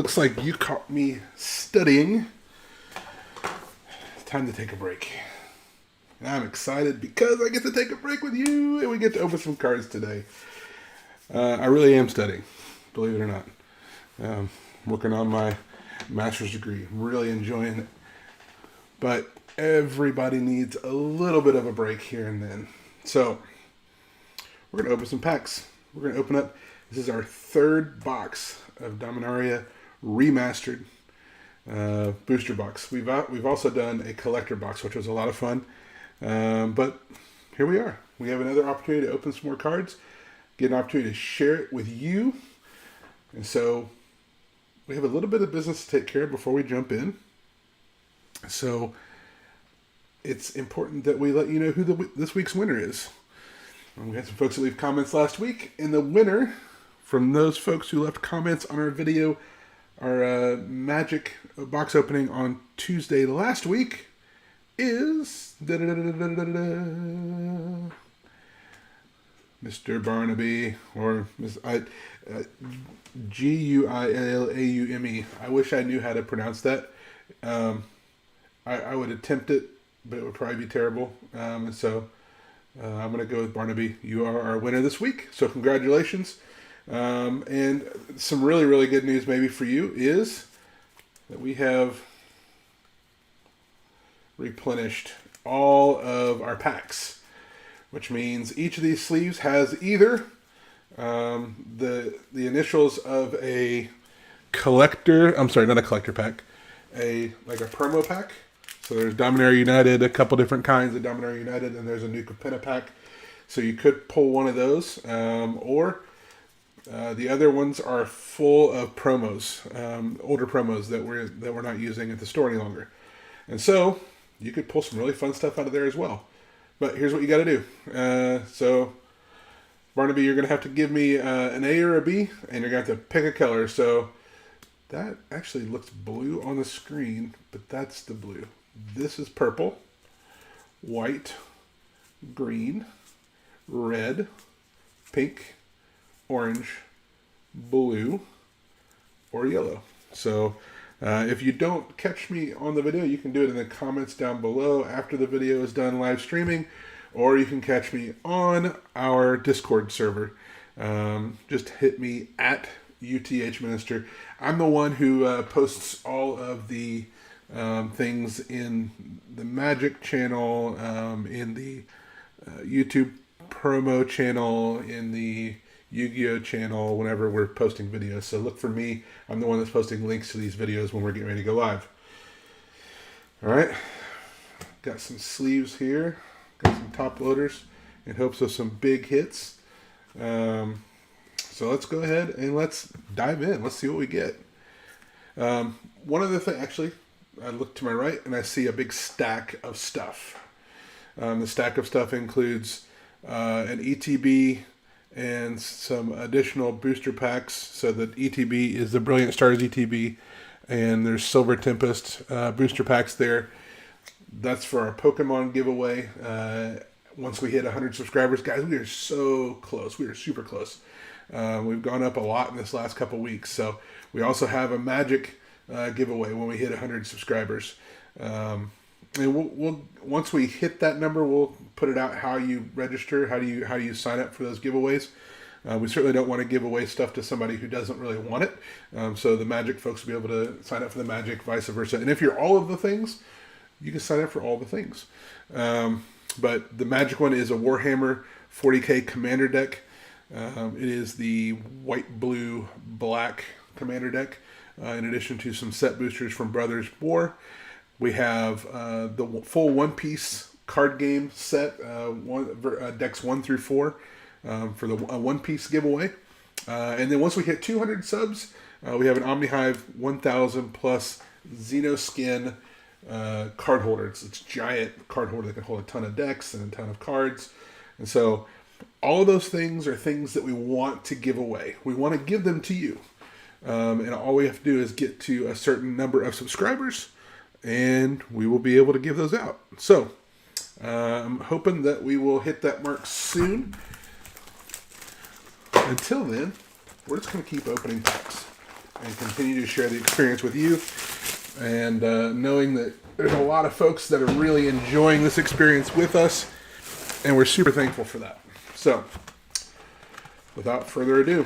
looks like you caught me studying. It's time to take a break. And I'm excited because I get to take a break with you and we get to open some cards today. I really am studying, believe it or not. Working on my master's degree. I'm really enjoying it. But everybody needs a little bit of a break here and then. So, we're going to open some packs. We're going to open up, this is our third box of Dominaria Remastered booster box. We've also done a collector box, which was a lot of fun. But here we are. We have another opportunity to open some more cards, get an opportunity to share it with you. And so we have a little bit of business to take care of before we jump in. So it's important that we let you know who this week's winner is. We had some folks that leave comments last week, and the winner from those folks who left comments on our video, our Magic box opening on Tuesday last week, is Mr. Barnaby, or Guilalaume. I wish I knew how to pronounce that. I would attempt it, but it would probably be terrible. And so I'm going to go with Barnaby. You are our winner this week, so congratulations. And some really, really good news maybe for you is that we have replenished all of our packs, which means each of these sleeves has either the initials of a collector, I'm sorry, not a collector pack, like a promo pack. So there's Dominaria United, a couple different kinds of Dominaria United, and there's a new Capenna pack. So you could pull one of those, or the other ones are full of promos, older promos that we're not using at the store any longer. And so you could pull some really fun stuff out of there as well. But here's what you got to do. So Barnaby, you're going to have to give me an A or a B, and you're going to have to pick a color. So that actually looks blue on the screen, but that's the blue. This is purple, white, green, red, pink, orange, blue, or yellow. So if you don't catch me on the video, you can do it in the comments down below after the video is done live streaming, or you can catch me on our Discord server. Just hit me at UTH Minister. I'm the one who posts all of the things in the Magic channel, in the YouTube promo channel, in the Yu-Gi-Oh channel, whenever we're posting videos. So look for me. I'm the one that's posting links to these videos when we're getting ready to go live. All right. Got some sleeves here. Got some top loaders in hopes of some big hits. So let's go ahead and let's dive in. Let's see what we get. One other thing, actually, I look to my right and I see a big stack of stuff. The stack of stuff includes an ETB and some additional booster packs. So the ETB is the Brilliant Stars ETB, and there's Silver Tempest booster packs there. That's for our Pokemon giveaway. Once we hit 100 subscribers, guys, we are so close. We are super close. We've gone up a lot in this last couple weeks. So we also have a Magic giveaway when we hit 100 subscribers. And we'll once we hit that number, we'll put it out how you register, how do you sign up for those giveaways. We certainly don't want to give away stuff to somebody who doesn't really want it. So the Magic folks will be able to sign up for the Magic, vice versa. And if you're all of the things, you can sign up for all the things. But the Magic one is a Warhammer 40k Commander deck. It is the white, blue, black Commander deck. In addition to some set boosters from Brothers War. We have the full one-piece card game set, decks 1 through 4 for the one-piece giveaway. And then once we hit 200 subs, we have an Omnihive 1000 plus Xenoskin card holder. It's a giant card holder that can hold a ton of decks and a ton of cards. And so all of those things are things that we want to give away. We want to give them to you. And all we have to do is get to a certain number of subscribers, and we will be able to give those out. So, I'm hoping that we will hit that mark soon. Until then, we're just going to keep opening packs. and continue to share the experience with you. And knowing that there's a lot of folks that are really enjoying this experience with us, and we're super thankful for that. So, without further ado,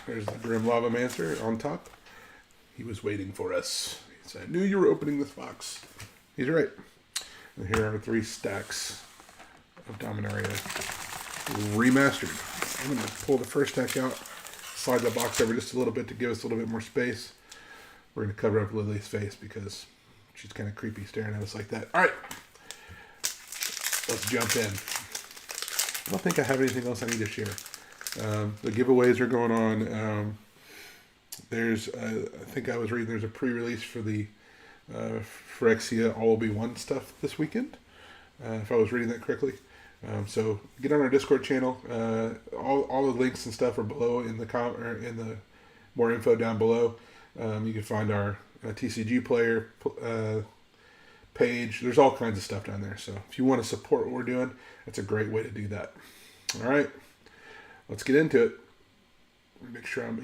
there's the Grim Lavamancer on top. He was waiting for us. He said, I knew you were opening this box. He's right. And here are 3 stacks of Dominaria Remastered. I'm going to pull the first stack out, slide the box over just a little bit to give us a little bit more space. We're going to cover up Lily's face because she's kind of creepy staring at us like that. All right. Let's jump in. I don't think I have anything else I need to share. The giveaways are going on. There's, I think I was reading, there's a pre-release for the Phyrexia All Will Be One stuff this weekend, if I was reading that correctly. So get on our Discord channel. All the links and stuff are below in the more info down below. You can find our TCG player page. There's all kinds of stuff down there. So if you want to support what we're doing, that's a great way to do that. All right, let's get into it. Make sure I'm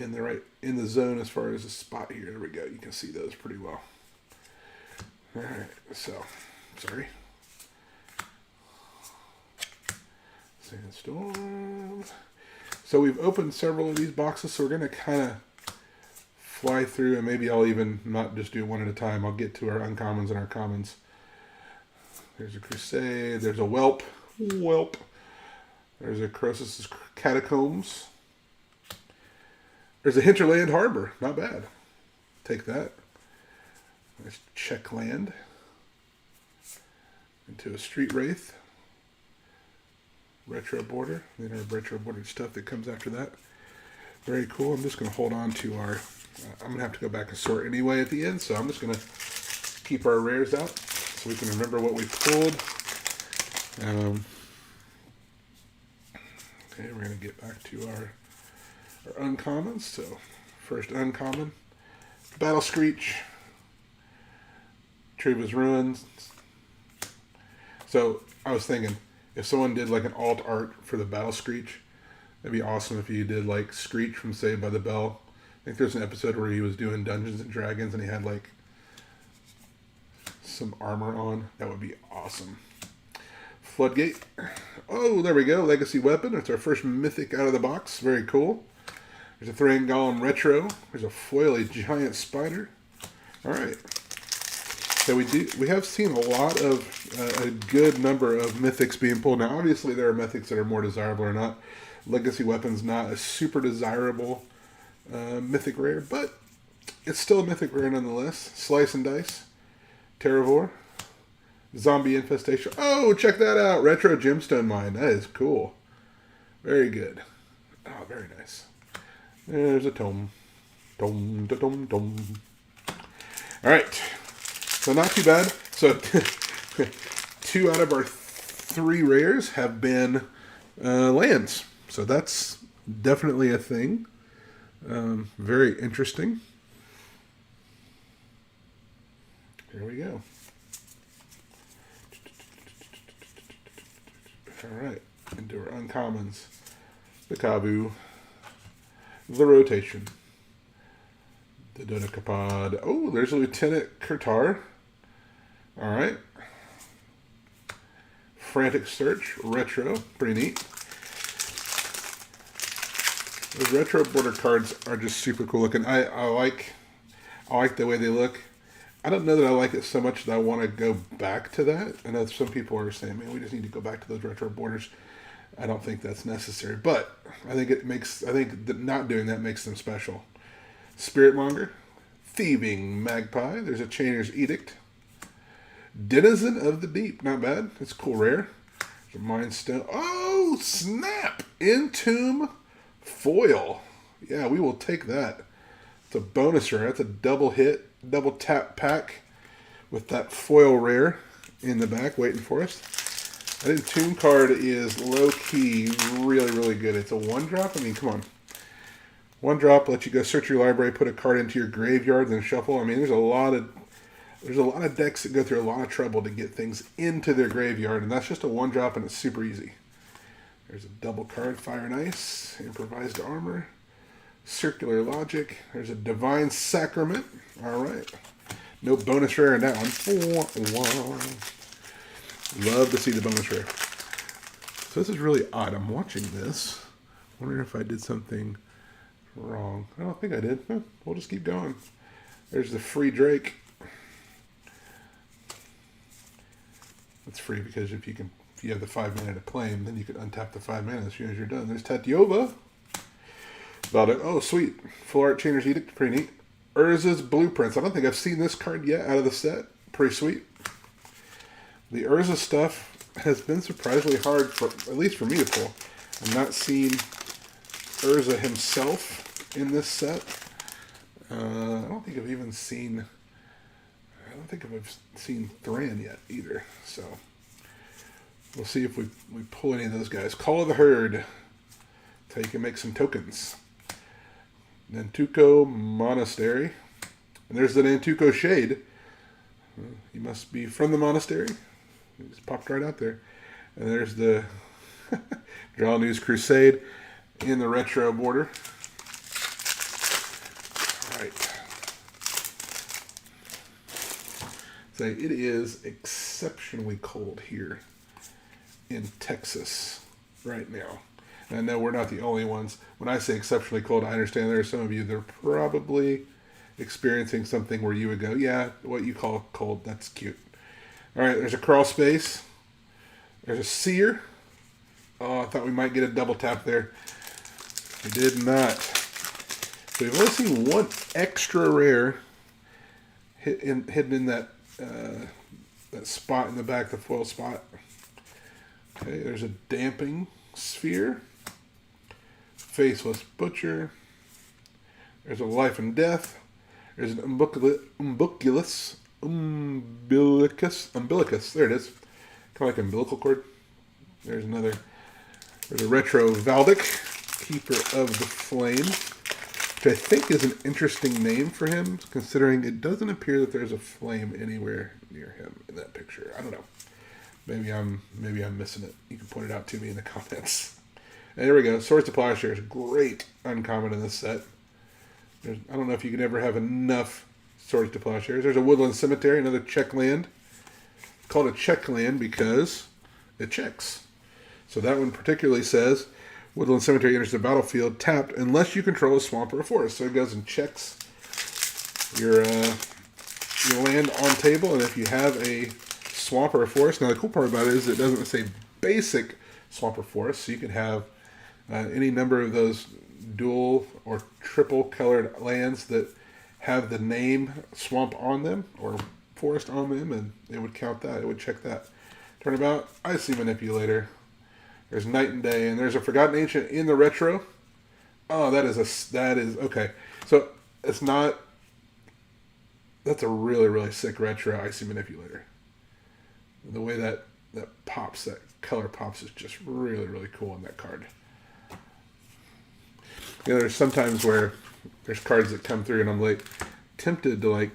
in the zone as far as the spot here. There we go. You can see those pretty well. All right, so sorry. Sandstorm. So we've opened several of these boxes, so we're going to kind of fly through, and maybe I'll even not just do one at a time. I'll get to our uncommons and our commons. There's a Crusade. There's a Whelp. There's a Croesus' Catacombs. There's a Hinterland Harbor. Not bad. Take that. There's Check Land. Into a Street Wraith. Retro Border. Then our retro bordered stuff that comes after that. Very cool. I'm just going to hold on to our... I'm going to have to go back and sort anyway at the end, so I'm just going to keep our rares out so we can remember what we pulled. Okay, we're going to get back to our uncommons. So, first uncommon, Battle Screech, Treva's Ruins. So, I was thinking, if someone did like an alt art for the Battle Screech, that'd be awesome if you did like Screech from Saved by the Bell. I think there's an episode where he was doing Dungeons and Dragons and he had like some armor on. That would be awesome. Floodgate. Oh, there we go. Legacy Weapon. It's our first mythic out of the box. Very cool. There's a Thrain Golem Retro. There's a foily giant spider. All right. So we have seen a lot of a good number of mythics being pulled. Now, obviously, there are mythics that are more desirable or not. Legacy Weapon's not a super desirable mythic rare, but it's still a mythic rare nonetheless. Slice and Dice, Terravore, Zombie Infestation. Oh, check that out. Retro Gemstone Mine. That is cool. Very good. Oh, very nice. There's a tome. Tome. All right. So not too bad. So 2 out of our 3 rares have been lands. So that's definitely a thing. Very interesting. Here we go. All right, into our uncommons. The Kavu, the Rotation, the Dodecapod. Oh, there's a Lieutenant Kurtar. All right. Frantic Search, Retro, pretty neat. The retro border cards are just super cool looking. I like the way they look. I don't know that I like it so much that I want to go back to that. I know some people are saying, man, we just need to go back to those retro borders. I don't think that's necessary, but I think that not doing that makes them special. Spiritmonger, Thieving Magpie. There's a Chainer's Edict. Denizen of the Deep, not bad. It's cool rare. There's a Mind Stone. Oh, snap! Entomb Foil. Yeah, we will take that. It's a bonus rare. That's a double hit, double tap pack with that foil rare in the back waiting for us. That Entomb card is low-key really, really good. It's a 1-drop. I mean, come on. 1-drop lets you go search your library, put a card into your graveyard, then shuffle. I mean, there's a lot of decks that go through a lot of trouble to get things into their graveyard, and that's just a 1-drop, and it's super easy. There's a double card, Fire and Ice, Improvised Armor, Circular Logic. There's a Divine Sacrament. All right. No bonus rare in that one. Love to see the bonus rare. So this is really odd. I'm watching this. Wondering if I did something wrong. I don't think I did. We'll just keep going. There's the free Drake. It's free because if you have the 5 mana to play him, then you can untap the 5 mana as soon as you're done. There's Tatyova. About it. Oh, sweet. Full Art Chainer's Edict. Pretty neat. Urza's Blueprints. I don't think I've seen this card yet out of the set. Pretty sweet. The Urza stuff has been surprisingly hard, at least for me to pull. I've not seen Urza himself in this set. I don't think I've seen Thran yet either. So we'll see if we pull any of those guys. Call of the Herd. That's how you can make some tokens. Nantuko Monastery. And there's the Nantuko Shade. You must be from the monastery. It just popped right out there. And there's the Draw News Crusade in the retro border. All right. So it is exceptionally cold here in Texas right now. And I know we're not the only ones. When I say exceptionally cold, I understand there are some of you that are probably experiencing something where you would go, yeah, what you call cold, that's cute. All right, there's a Crawl Space. There's a Seer. Oh, I thought we might get a double tap there. We did not. So we've only seen one extra rare hidden in that that spot in the back, the foil spot. Okay, there's a Damping Sphere. Faceless Butcher. There's a Life and Death. There's an umbilicus. There it is. Kind of like an umbilical cord. There's another. There's a retro Valdic, Keeper of the Flame, which I think is an interesting name for him, considering it doesn't appear that there's a flame anywhere near him in that picture. I don't know. Maybe I'm missing it. You can point it out to me in the comments. And there we go. Swords to Plowshares. Great uncommon in this set. I don't know if you can ever have enough Swords to Plowshares. There's a Woodland Cemetery, another check land. Called a check land because it checks. So that one particularly says, Woodland Cemetery enters the battlefield tapped unless you control a swamp or a forest. So it goes and checks your land on table, and if you have a swamp or a forest. Now the cool part about it is it doesn't say basic swamp or forest, so you can have any number of those dual or triple colored lands that have the name swamp on them or forest on them, and it would count that. It would check that. Turnabout, Icy Manipulator. There's Night and Day, and there's a Forgotten Ancient in the retro. Oh, that is okay. So it's not. That's a really, really sick retro Icy Manipulator. The way that pops, that color pops, is just really, really cool on that card. You know, there's sometimes where there's cards that come through and I'm like tempted to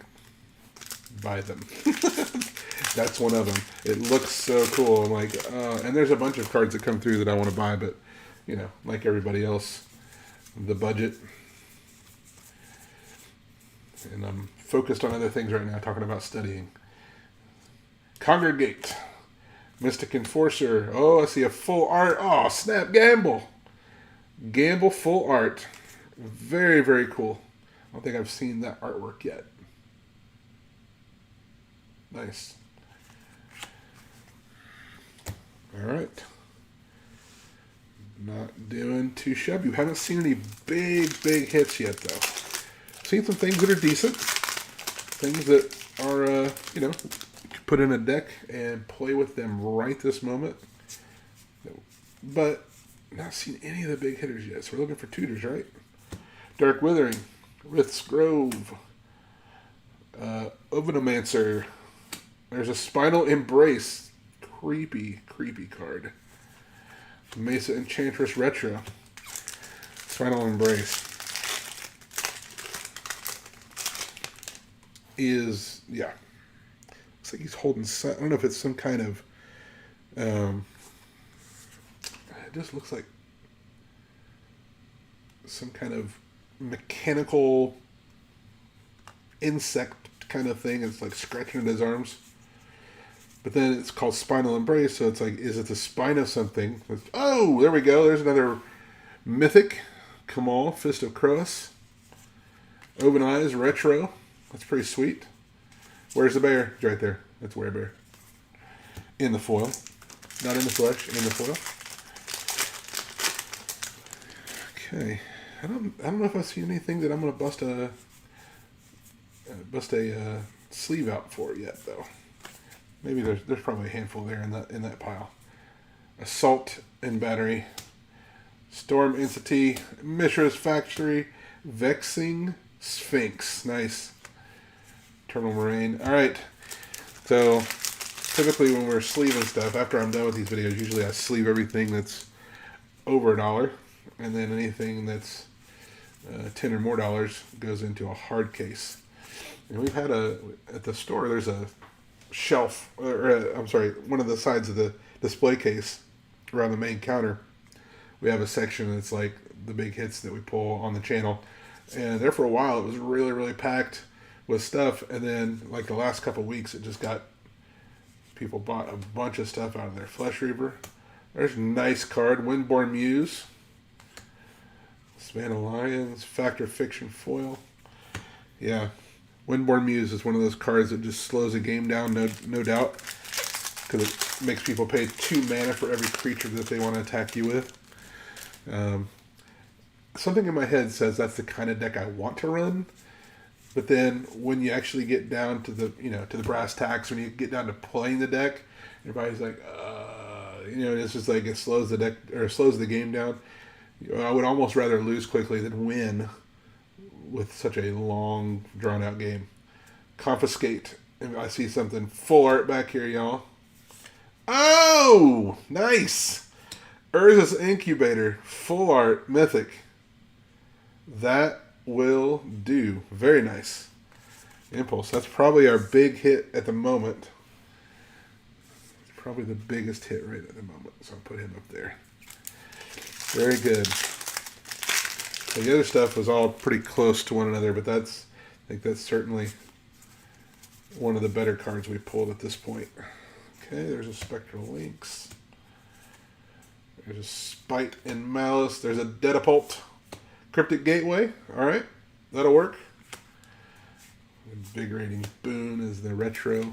buy them. That's one of them. It looks so cool. I'm like, and there's a bunch of cards that come through that I want to buy, but like everybody else, the budget. And I'm focused on other things right now, talking about studying. Congregate. Mystic Enforcer. Oh, I see a full art. Oh, snap. Gamble. Gamble full art. Very, very cool. I don't think I've seen that artwork yet. Nice. All right. Not doing too shabby. You haven't seen any big hits yet, though. Seen some things that are decent. Things that are, you can put in a deck and play with them right this moment. But not seen any of the big hitters yet. So we're looking for Tutors, right? Dark Withering, Rith's Grove, Ovenomancer. There's a Spinal Embrace. Creepy card. Mesa Enchantress Retro. Spinal Embrace. Is, yeah. Looks like he's holding, I don't know if it's some kind of, it just looks like some kind of mechanical insect kind of thing. It's like scratching at his arms. But then it's called Spinal Embrace, so it's like, is it the spine of something? Oh, there we go. There's another mythic. Kamal, Fist of Croas. Open Eyes, Retro. That's pretty sweet. Where's the bear? It's right there. That's Werebear. In the foil. Not in the flesh, in the foil. Okay. I don't know if I see anything that I'm going to bust a sleeve out for yet, though. Maybe there's probably a handful there in that pile. Assault and Battery. Storm Entity. Mishra's Factory. Vexing Sphinx. Nice. Eternal Moraine. Alright. So, typically when we're sleeving stuff, after I'm done with these videos, usually I sleeve everything that's over $1. And then anything that's $10 or more goes into a hard case. And we've had at the store, there's a shelf, one of the sides of the display case around the main counter. We have a section that's like the big hits that we pull on the channel. And there for a while, it was really, really packed with stuff. And then like the last couple of weeks, it just got, people bought a bunch of stuff out of their Flesh Reaver. There's a nice card, Windborn Muse. Savannah Lions, Factor Fiction Foil. Yeah. Windborn Muse is one of those cards that just slows a game down, no doubt. Because it makes people pay 2 mana for every creature that they want to attack you with. Something in my head says that's the kind of deck I want to run. But then when you actually get down to the brass tacks, when you get down to playing the deck, everybody's like, it's just like it slows the deck or slows the game down. I would almost rather lose quickly than win with such a long, drawn-out game. Confiscate. I see something. Full art back here, y'all. Oh! Nice! Urza's Incubator. Full art. Mythic. That will do. Very nice. Impulse. That's probably our big hit at the moment. It's probably the biggest hit right at the moment. So I'll put him up there. Very good. The other stuff was all pretty close to one another, but I think that's certainly one of the better cards we pulled at this point. Okay, there's a Spectral Lynx. There's a Spite and Malice. There's a Dedapult. Cryptic Gateway. Alright, that'll work. Invigorating Boon is the retro.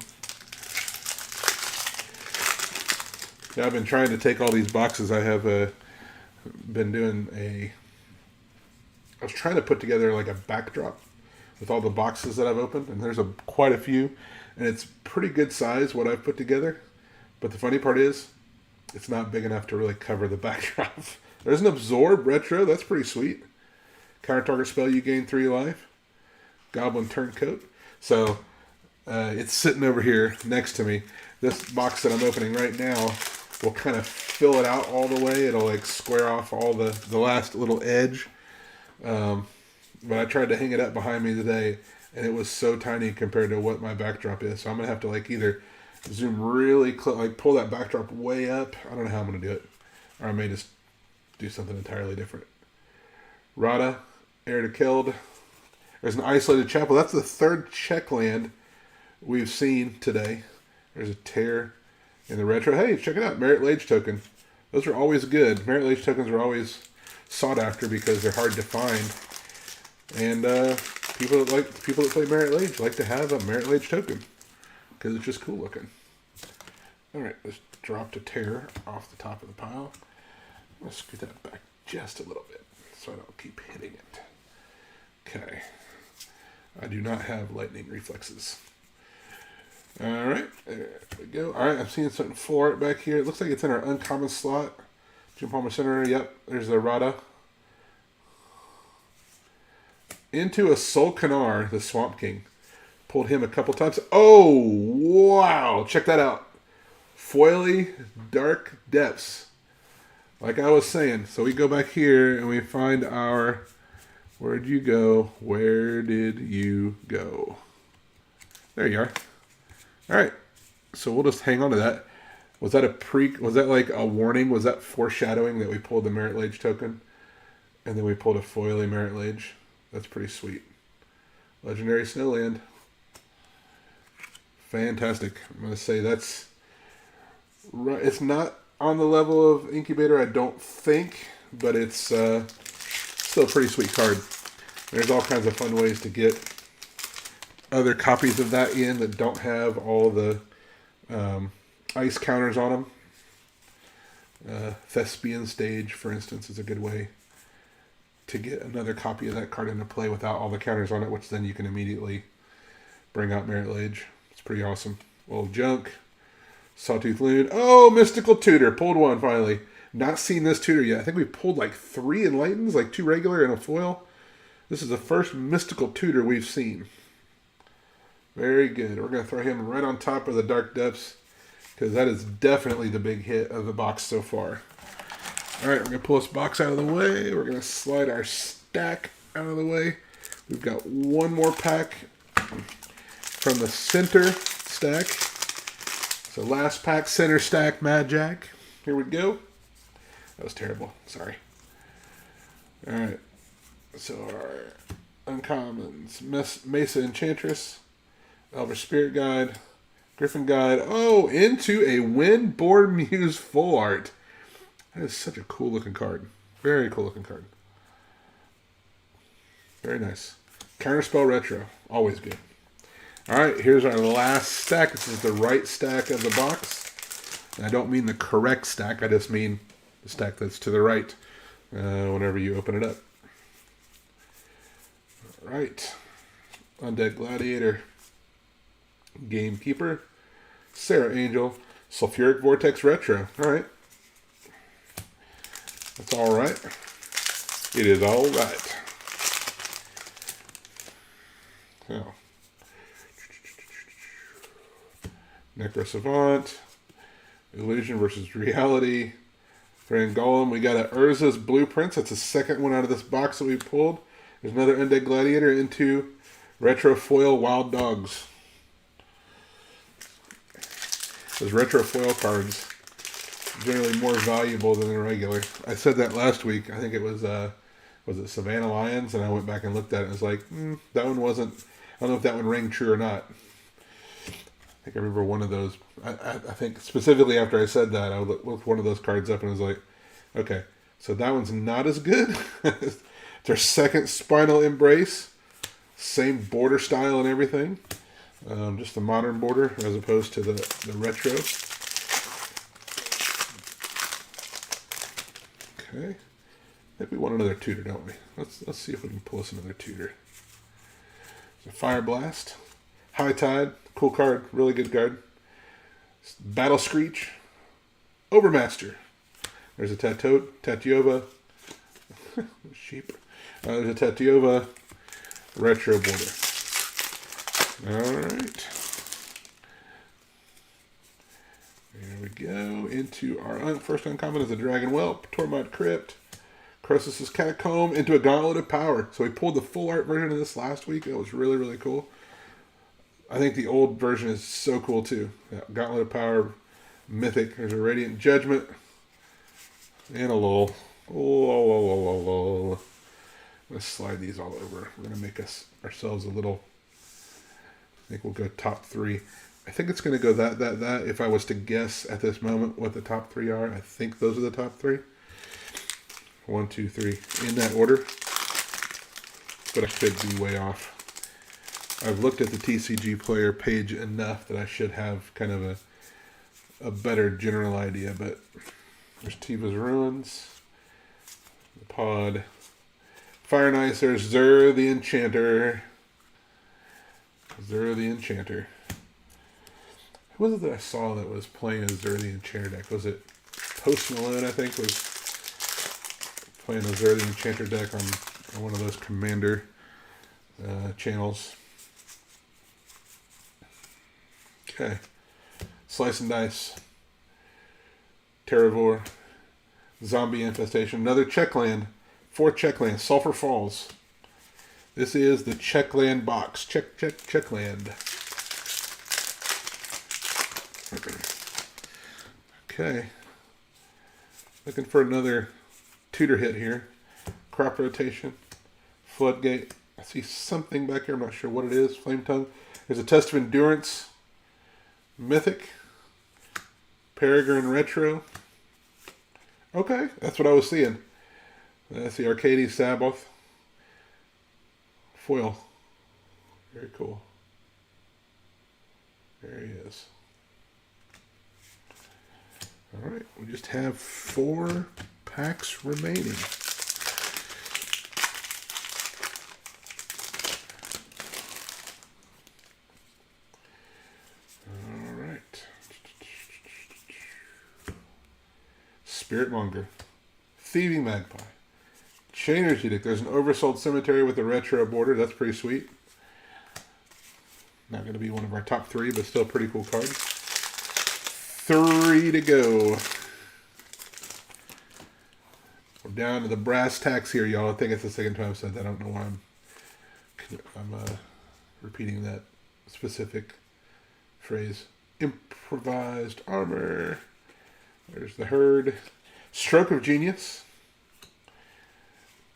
Yeah, I've been trying to take all these boxes. I have been doing I was trying to put together like a backdrop with all the boxes that I've opened, and there's quite a few, and it's pretty good size what I've put together. But the funny part is, it's not big enough to really cover the backdrop. There's an Absorb Retro, that's pretty sweet. Counter target spell, you gain 3 life. Goblin Turncoat. So it's sitting over here next to me. This box that I'm opening right now will kind of fill it out all the way. It'll like square off all the last little edge. But I tried to hang it up behind me today, and it was so tiny compared to what my backdrop is. So I'm going to have to like either zoom really close, like pull that backdrop way up. I don't know how I'm going to do it. Or I may just do something entirely different. Rada, Heir to Killed. There's an Isolated Chapel. That's the 3rd check land we've seen today. There's a Tear in the retro. Hey, check it out. Merit Lage token. Those are always good. Merit Lage tokens are always sought after because they're hard to find. And people that play Merit Lage like to have a Merit Lage token because it's just cool looking. Alright, let's drop the Tear off the top of the pile. I'm going to scoot that back just a little bit so I don't keep hitting it. Okay. I do not have lightning reflexes. Alright, there we go. Alright, I'm seeing something full art back here. It looks like it's in our uncommon slot. Jim Palmer Center, yep, there's the Rada. Into a Solkanar, the Swamp King. Pulled him a couple times. Oh, wow, check that out. Foily Dark Depths. Like I was saying, so we go back here and we find our... Where'd you go? Where did you go? There you are. Alright, so we'll just hang on to that. Was that like a warning? Was that foreshadowing that we pulled the Merit Lage token? And then we pulled a Foily Merit Lage? That's pretty sweet. Legendary Snowland. Fantastic. I'm going to say that's... It's not on the level of Incubator, I don't think, but it's still a pretty sweet card. There's all kinds of fun ways to get other copies of that in that don't have all the ice counters on them. Thespian Stage, for instance, is a good way to get another copy of that card into play without all the counters on it, which then you can immediately bring out Merit Lage. It's pretty awesome. Old Junk. Sawtooth Loon. Oh, Mystical Tutor. Pulled one, finally. Not seen this tutor yet. I think we pulled like 3 Enlightens, like 2 regular and a foil. This is the first Mystical Tutor we've seen. Very good. We're going to throw him right on top of the Dark Depths, because that is definitely the big hit of the box so far. All right, we're going to pull this box out of the way. We're going to slide our stack out of the way. We've got one more pack from the center stack. So last pack, center stack, Mad Jack. Here we go. That was terrible. Sorry. All right. So our uncommons, Mesa Enchantress, Elver Spirit Guide, Griffin Guide. Oh, into a Windborn Muse full art. That is such a cool looking card. Very cool looking card. Very nice. Counterspell Retro. Always good. All right, here's our last stack. This is the right stack of the box. And I don't mean the correct stack. I just mean the stack that's to the right whenever you open it up. All right. Undead Gladiator. Gamekeeper. Sarah Angel. Sulfuric Vortex Retro. All right. That's all right. It is all right. So. Necro Savant, Illusion versus Reality, Grand Golem. We got a Urza's Blueprints. That's the second one out of this box that we pulled. There's another Undead Gladiator into Retro Foil Wild Dogs. Those Retro Foil cards generally more valuable than the regular. I said that last week. I think it was it Savannah Lions? And I went back and looked at it and was like, that one wasn't, I don't know if that one rang true or not. I think I remember one of those. I think specifically after I said that, I looked one of those cards up and was like, okay, so that one's not as good. It's our second Spinal Embrace. Same border style and everything. Just the modern border as opposed to the retro. Okay. I think we want another tutor, don't we? Let's see if we can pull us another tutor. There's a Fire Blast. High Tide. Cool card. Really good card. Battle Screech. Overmaster. There's a Tatiova. Sheep. There's a Tatiova retro border. Alright. There we go. Into our first uncommon is a Dragon Whelp. Torment Crypt. Croesus' Catacomb. Into a Gauntlet of Power. So we pulled the full art version of this last week. It was really, really cool. I think the old version is so cool too. Yeah, Gauntlet of Power, Mythic. There's a Radiant Judgment. And a lull. Let's slide these all over. We're going to make ourselves a little... I think we'll go top 3. I think it's going to go that. If I was to guess at this moment what the top 3 are, I think those are the top 3. 1, 2, 3. In that order. But I could be way off. I've looked at the TCG player page enough that I should have kind of a better general idea, but there's Tiva's Ruins, the Pod, Fire and Ice, there's Zur the Enchanter. Who was it that I saw that was playing a Zur the Enchanter deck? Was it Post Malone, I think, was playing a Zur the Enchanter deck on one of those Commander channels. Okay. Slice and Dice. Terravore. Zombie Infestation. Another Checkland. 4th Checkland. Sulphur Falls. This is the Checkland box. Checkland. Okay. Looking for another tutor hit here. Crop Rotation. Floodgate. I see something back here. I'm not sure what it is. Flame Tongue. There's a Test of Endurance. Mythic. Peregrine Retro. Okay, that's what I was seeing. That's the Arcades Sabbath. Foil. Very cool. There he is. Alright, we just have 4 packs remaining. Alright. Spiritmonger. Thieving Magpie. Chainer's Edict. There's an Oversold Cemetery with a retro border. That's pretty sweet. Not going to be one of our top 3, but still a pretty cool card. 3 to go. We're down to the brass tacks here, y'all. I think it's the second time I've said that. I don't know why I'm repeating that specific phrase. Improvised Armor. There's the Herd. Stroke of Genius.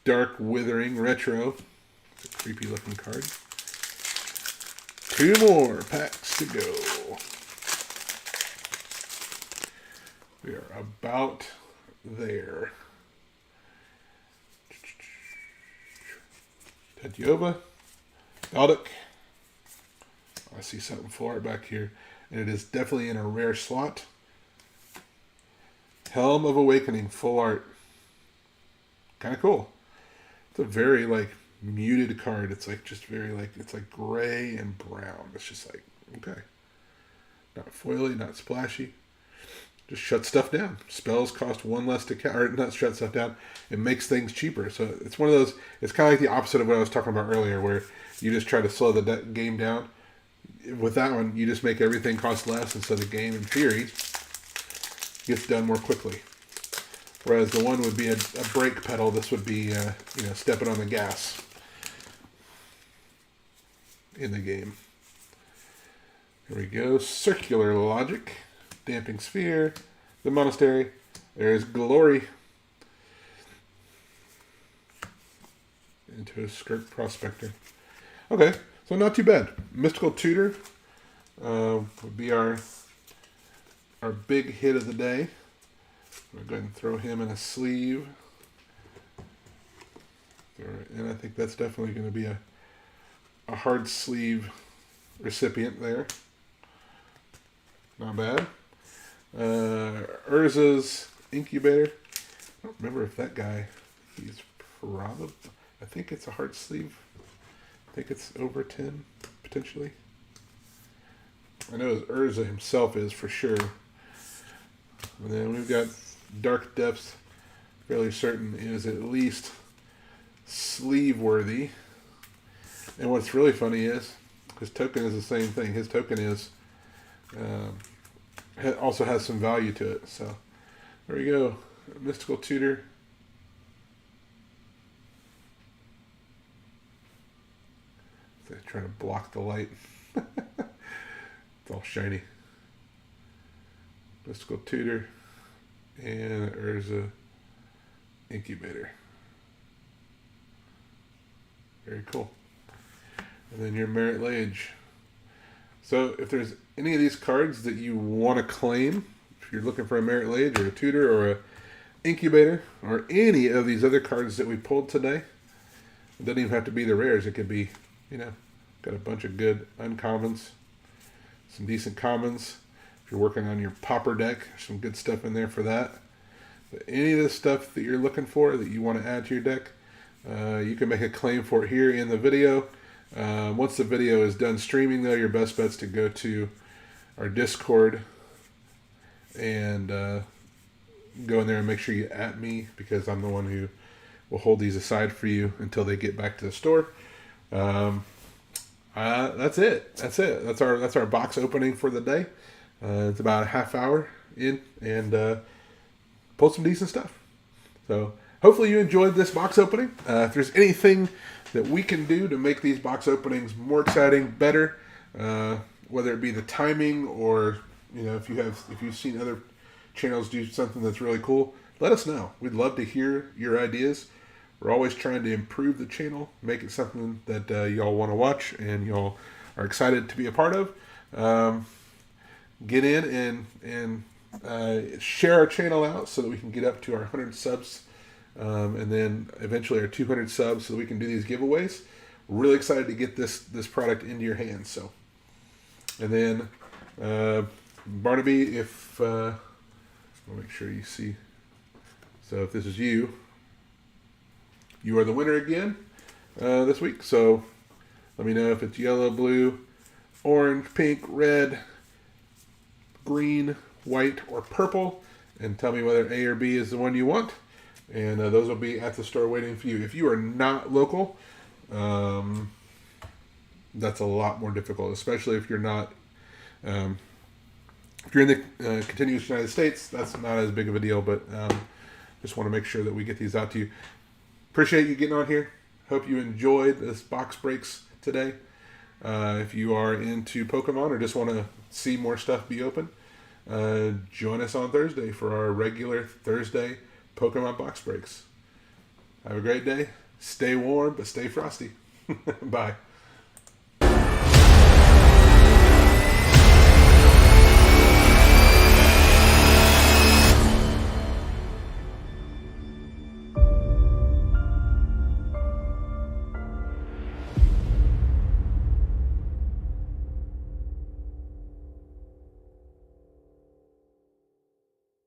Dark Withering Retro. It's a creepy looking card. 2 more packs to go. We are about there. Tetiova. Baldock. I see something for it back here. And it is definitely in a rare slot. Helm of Awakening, full art. Kind of cool. It's a very, like, muted card. It's, like, just very, like, it's, like, gray and brown. It's just, like, okay. Not foily, not splashy. Just shut stuff down. Spells cost 1 less to cast, or not shut stuff down. It makes things cheaper. So it's one of those, it's kind of like the opposite of what I was talking about earlier, where you just try to slow the game down. With that one, you just make everything cost less, and so the game, in theory, gets done more quickly. Whereas the one would be a brake pedal, this would be, stepping on the gas in the game. Here we go. Circular Logic. Damping Sphere. The Monastery. There's Glory. Into a Skirt Prospector. Okay, so not too bad. Mystical Tutor would be our big hit of the day. We'll go ahead and throw him in a sleeve. And I think that's definitely going to be a hard sleeve recipient there. Not bad. Urza's Incubator. I don't remember if that guy, he's probably, I think it's a hard sleeve. I think it's over 10, potentially. I know Urza himself is for sure. And then we've got Dark Depths, fairly certain is at least sleeve worthy. And what's really funny is his token is the same thing. His token is also has some value to it. So there we go. Mystical Tutor. They're trying to block the light. It's all shiny. Mystical Tutor. And Urza Incubator. Very cool. And then your Merit Lage. So if there's any of these cards that you want to claim, if you're looking for a Merit Lage or a Tutor or a Incubator or any of these other cards that we pulled today, it doesn't even have to be the rares. It could be, got a bunch of good uncommons, some decent commons. If you're working on your Pauper deck, there's some good stuff in there for that. But any of this stuff that you're looking for that you want to add to your deck, you can make a claim for it here in the video. Once the video is done streaming, though, your best bet's to go to our Discord and go in there and make sure you at me, because I'm the one who will hold these aside for you until they get back to the store. That's it. That's our box opening for the day. It's about a half hour in, and pulled some decent stuff. So hopefully you enjoyed this box opening. If there's anything that we can do to make these box openings more exciting, better, whether it be the timing or if you've seen other channels do something that's really cool, let us know. We'd love to hear your ideas. We're always trying to improve the channel, make it something that y'all want to watch and y'all are excited to be a part of. Get in and share our channel out so that we can get up to our 100 subs, and then eventually our 200 subs so that we can do these giveaways. We're really excited to get this product into your hands. So, and then Barnaby, if I'll make sure you see. So if this is you, you are the winner again this week. So let me know if it's yellow, blue, orange, pink, red, green, white, or purple, and tell me whether A or B is the one you want. And those will be at the store waiting for you. If you are not local, that's a lot more difficult, especially if you're not. If you're in the contiguous United States, that's not as big of a deal, but just want to make sure that we get these out to you. Appreciate you getting on here. Hope you enjoyed this box breaks today. If you are into Pokemon or just want to see more stuff be open, join us on Thursday for our regular Thursday Pokemon box breaks. Have a great day. Stay warm, but stay frosty. Bye.